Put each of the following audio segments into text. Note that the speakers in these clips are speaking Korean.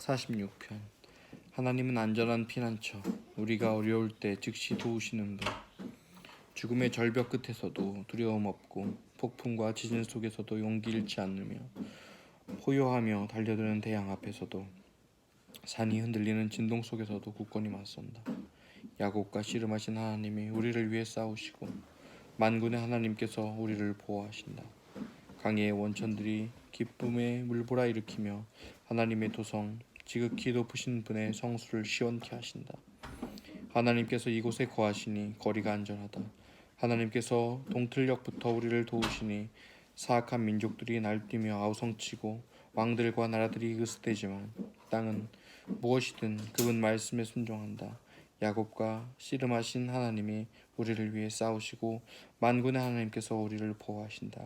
46편. 하나님은 안전한 피난처, 우리가 어려울 때 즉시 도우시는 분. 죽음의 절벽 끝에서도 두려움 없고 폭풍과 지진 속에서도 용기 잃지 않으며 포효하며 달려드는 대양 앞에서도 산이 흔들리는 진동 속에서도 굳건히 맞선다. 야곱과 씨름하신 하나님이 우리를 위해 싸우시고 만군의 하나님께서 우리를 보호하신다. 강해의 원천들이 기쁨의 물보라 일으키며 하나님의 도성 지극히 높으신 분의 성수를 시원케 하신다. 하나님께서 이곳에 거하시니 거리가 안전하다. 하나님께서 동틀녘부터 우리를 도우시니 사악한 민족들이 날뛰며 아우성치고 왕들과 나라들이 으스대지만 땅은 무엇이든 그분 말씀에 순종한다. 야곱과 씨름하신 하나님이 우리를 위해 싸우시고 만군의 하나님께서 우리를 보호하신다.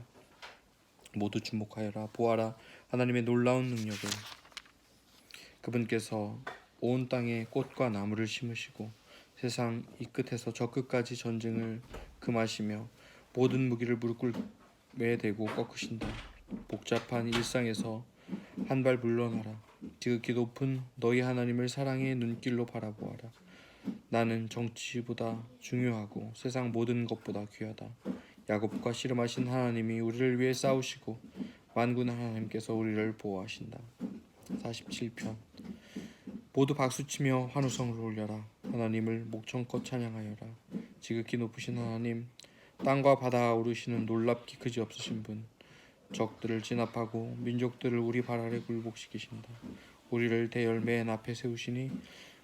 모두 주목하여라. 보아라. 하나님의 놀라운 능력을. 그분께서 온 땅에 꽃과 나무를 심으시고 세상 이 끝에서 저 끝까지 전쟁을 금하시며 모든 무기를 무릎에 대고 꺾으신다. 복잡한 일상에서 한 발 물러나라. 지극히 높은 너희 하나님을 사랑의 눈길로 바라보아라. 나는 정치보다 중요하고 세상 모든 것보다 귀하다. 야곱과 씨름하신 하나님이 우리를 위해 싸우시고 만군의 하나님께서 우리를 보호하신다. 47편. 모두 박수치며 환호성을 올려라. 하나님을 목청껏 찬양하여라. 지극히 높으신 하나님, 땅과 바다 오르시는 놀랍기 그지없으신 분, 적들을 진압하고 민족들을 우리 발 아래 굴복시키신다. 우리를 대열 맨 앞에 세우시니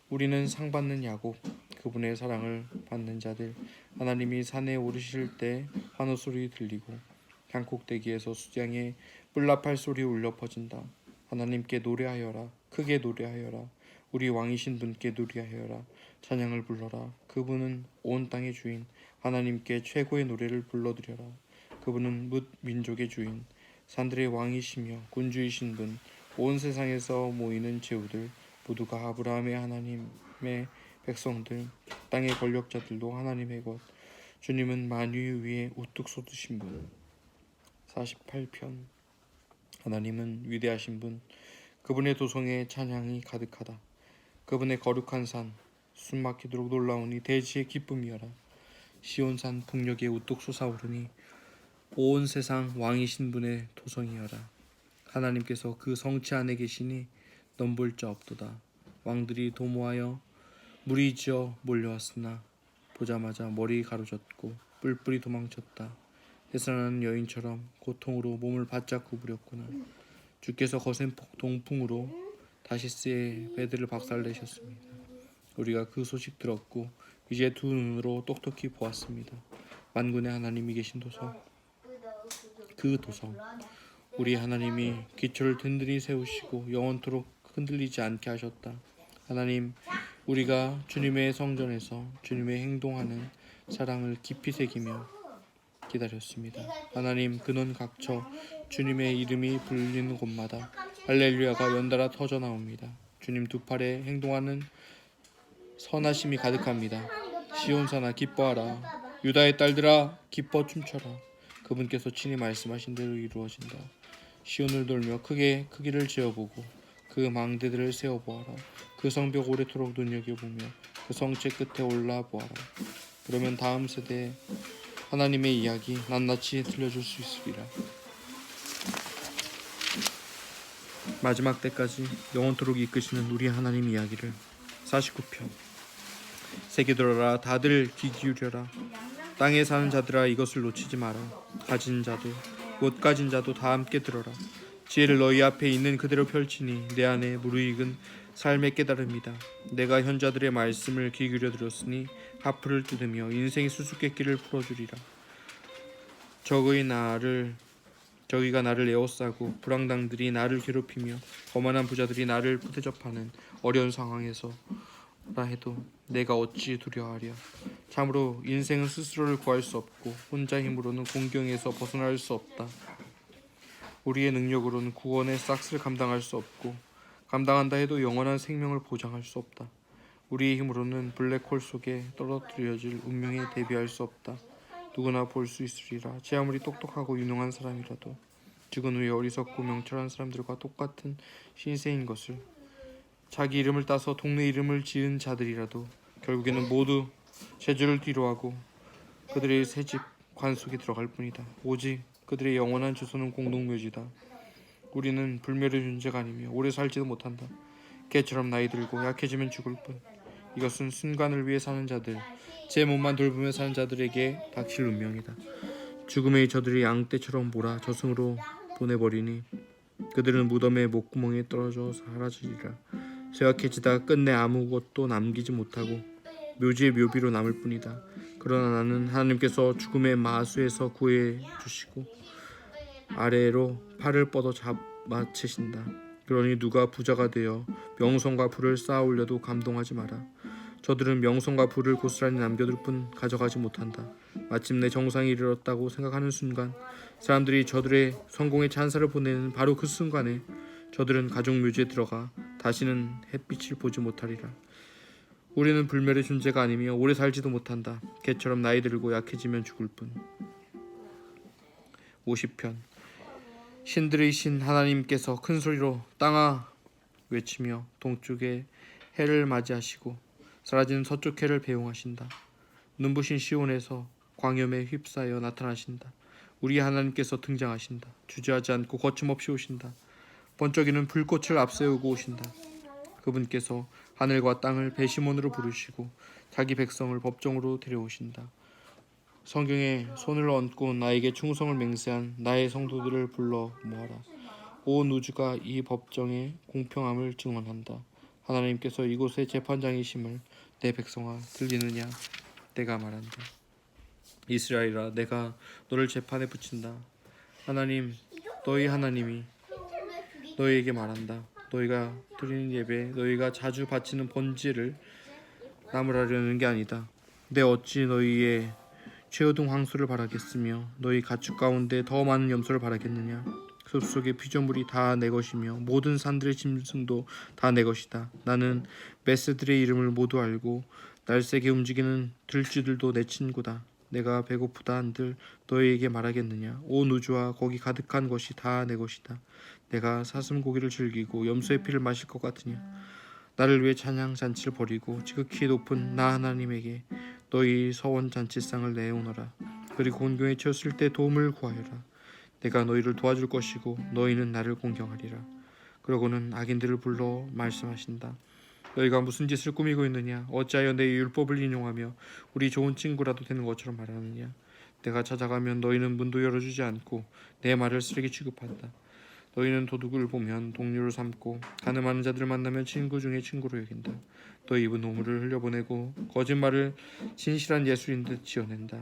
우리는 상받는 야곱, 그분의 사랑을 받는 자들. 하나님이 산에 오르실 때 환호소리 들리고 향곡대기에서 수장의 뿔나팔 소리 울려 퍼진다. 하나님께 노래하여라. 크게 노래하여라. 우리 왕이신 분께 노래하여라. 찬양을 불러라. 그분은 온 땅의 주인. 하나님께 최고의 노래를 불러드려라. 그분은 뭇 민족의 주인, 산들의 왕이시며 군주이신 분. 온 세상에서 모이는 제후들 모두가 아브라함의 하나님의 백성들, 땅의 권력자들도 하나님의 것. 주님은 만유 위에 우뚝 솟으신 분. 48편. 하나님은 위대하신 분, 그분의 도성에 찬양이 가득하다. 그분의 거룩한 산, 숨막히도록 놀라우니 대지의 기쁨이여라. 시온산 풍력에 우뚝 솟아오르니 온 세상 왕이신 분의 도성이여라. 하나님께서 그 성체 안에 계시니 넘볼 자 없도다. 왕들이 도모하여 무리지어 몰려왔으나 보자마자 머리 가로졌고 뿔뿔이 도망쳤다. 해산하는 여인처럼 고통으로 몸을 바짝 구부렸구나. 주께서 거센 동풍으로 다시스의 배들을 박살내셨습니다. 우리가 그 소식 들었고 이제 두 눈으로 똑똑히 보았습니다. 만군의 하나님이 계신 도성, 그 도성. 우리 하나님이 기초를 든든히 세우시고 영원토록 흔들리지 않게 하셨다. 하나님, 우리가 주님의 성전에서 주님의 행동하는 사랑을 깊이 새기며 기다렸습니다. 하나님, 근원 각처 주님의 이름이 불리는 곳마다 할렐루야가 연달아 터져 나옵니다. 주님 두 팔에 행동하는 선하심이 가득합니다. 시온산아 기뻐하라. 유다의 딸들아 기뻐 춤춰라. 그분께서 친히 말씀하신 대로 이루어진다. 시온을 돌며 크기를 재어보고 그 망대들을 세어보아라. 그 성벽 오래도록 눈여겨보며 그 성체 끝에 올라보아라. 그러면 다음 세대에 하나님의 이야기 낱낱이 들려줄 수 있으리라. 마지막 때까지 영원토록 이끄시는 우리 하나님 이야기를. 49편. 새겨 들어라. 다들 귀 기울여라. 땅에 사는 자들아 이것을 놓치지 마라. 가진 자도 못 가진 자도 다 함께 들어라. 지혜를 너희 앞에 있는 그대로 펼치니 내 안에 무르익은 삶의 깨달음이다. 내가 현자들의 말씀을 귀 기울여 들었으니 하프를 뜯으며 인생의 수수께끼를 풀어주리라. 저기가 나를 에워싸고 불황당들이 나를 괴롭히며 거만한 부자들이 나를 대접하는 어려운 상황에서라 해도 내가 어찌 두려워하랴. 참으로 인생은 스스로를 구할 수 없고 혼자 힘으로는 공경에서 벗어날 수 없다. 우리의 능력으로는 구원의 싹스를 감당할 수 없고 감당한다 해도 영원한 생명을 보장할 수 없다. 우리의 힘으로는 블랙홀 속에 떨어뜨려질 운명에 대비할 수 없다. 누구나 볼 수 있으리라. 제 아무리 똑똑하고 유능한 사람이라도 죽은 후에 어리석고 명철한 사람들과 똑같은 신세인 것을. 자기 이름을 따서 동네 이름을 지은 자들이라도 결국에는 모두 제주를 뒤로하고 그들의 새집 관속에 들어갈 뿐이다. 오직 그들의 영원한 주소는 공동묘지다. 우리는 불멸의 존재가 아니며 오래 살지도 못한다. 개처럼 나이 들고 약해지면 죽을 뿐. 이것은 순간을 위해 사는 자들, 제 몸만 돌보며 사는 자들에게 닥칠 운명이다. 죽음의 저들이 양떼처럼 몰아 저승으로 보내버리니 그들은 무덤의 목구멍에 떨어져 사라지리라. 쇠약해지다 끝내 아무것도 남기지 못하고 묘지의 묘비로 남을 뿐이다. 그러나 나는 하나님께서 죽음의 마수에서 구해 주시고 아래로 팔을 뻗어 잡아채신다. 그러니 누가 부자가 되어 명성과 부를 쌓아 올려도 감동하지 마라. 저들은 명성과 부를 고스란히 남겨둘 뿐 가져가지 못한다. 마침내 정상에 이르렀다고 생각하는 순간 사람들이 저들의 성공의 찬사를 보내는 바로 그 순간에 저들은 가족 묘지에 들어가 다시는 햇빛을 보지 못하리라. 우리는 불멸의 존재가 아니며 오래 살지도 못한다. 개처럼 나이 들고 약해지면 죽을 뿐. 50편. 신들의 신 하나님께서 큰 소리로 땅아 외치며 동쪽에 해를 맞이하시고 사라지는 서쪽 해를 배웅하신다. 눈부신 시온에서 광염에 휩싸여 나타나신다. 우리 하나님께서 등장하신다. 주저하지 않고 거침없이 오신다. 번쩍이는 불꽃을 앞세우고 오신다. 그분께서 하늘과 땅을 배심원으로 부르시고 자기 백성을 법정으로 데려오신다. 성경에 손을 얹고 나에게 충성을 맹세한 나의 성도들을 불러 모아라. 온 우주가 이 법정의 공평함을 증언한다. 하나님께서 이곳의 재판장이심을 내 백성아 들리느냐? 내가 말한다. 이스라엘아, 내가 너를 재판에 붙인다. 하나님, 너희 하나님이 너희에게 말한다. 너희가 드리는 예배, 너희가 자주 바치는 번제를 나무라려는 게 아니다. 내 어찌 너희의 최어둥 황소를 바라겠으며 너희 가축 가운데 더 많은 염소를 바라겠느냐? 숲속의 피조물이 다 내 것이며 모든 산들의 짐승도 다 내 것이다. 나는 메스들의 이름을 모두 알고 날쌔게 움직이는 들쥐들도 내 친구다. 내가 배고프다 한들 너희에게 말하겠느냐? 온 우주와 거기 가득한 것이 다 내 것이다. 내가 사슴고기를 즐기고 염소의 피를 마실 것 같으냐? 나를 위해 찬양 잔치를 벌이고 지극히 높은 나 하나님에게 너희 서원 잔치상을 내오너라. 그리고 곤경에 처했을 때 도움을 구하여라. 내가 너희를 도와줄 것이고 너희는 나를 공경하리라. 그러고는 악인들을 불러 말씀하신다. 너희가 무슨 짓을 꾸미고 있느냐? 어찌하여 내 율법을 인용하며 우리 좋은 친구라도 되는 것처럼 말하느냐? 내가 찾아가면 너희는 문도 열어주지 않고 내 말을 쓰레기 취급한다. 너희는 도둑을 보면 동료를 삼고 가늠하는 자들을 만나면 친구 중에 친구로 여긴다. 너희 입은 노물을 흘려보내고 거짓말을 진실한 예술인 듯 지어낸다.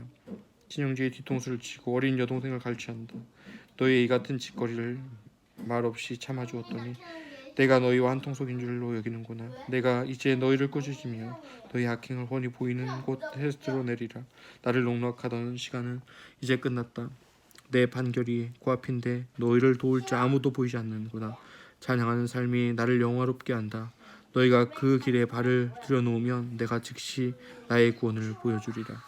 친형제의 뒤통수를 치고 어린 여동생을 갈취한다. 너희 이 같은 짓거리를 말없이 참아주었더니 내가 너희와 한통속인 줄로 여기는구나. 내가 이제 너희를 꾸짖으며 너희 악행을 훤히 보이는 곳 헤스트로 내리라. 나를 농락하던 시간은 이제 끝났다. 내 판결이 코앞인데 너희를 도울 자 아무도 보이지 않는구나. 찬양하는 삶이 나를 영화롭게 한다. 너희가 그 길에 발을 들여놓으면 내가 즉시 나의 구원을 보여주리라.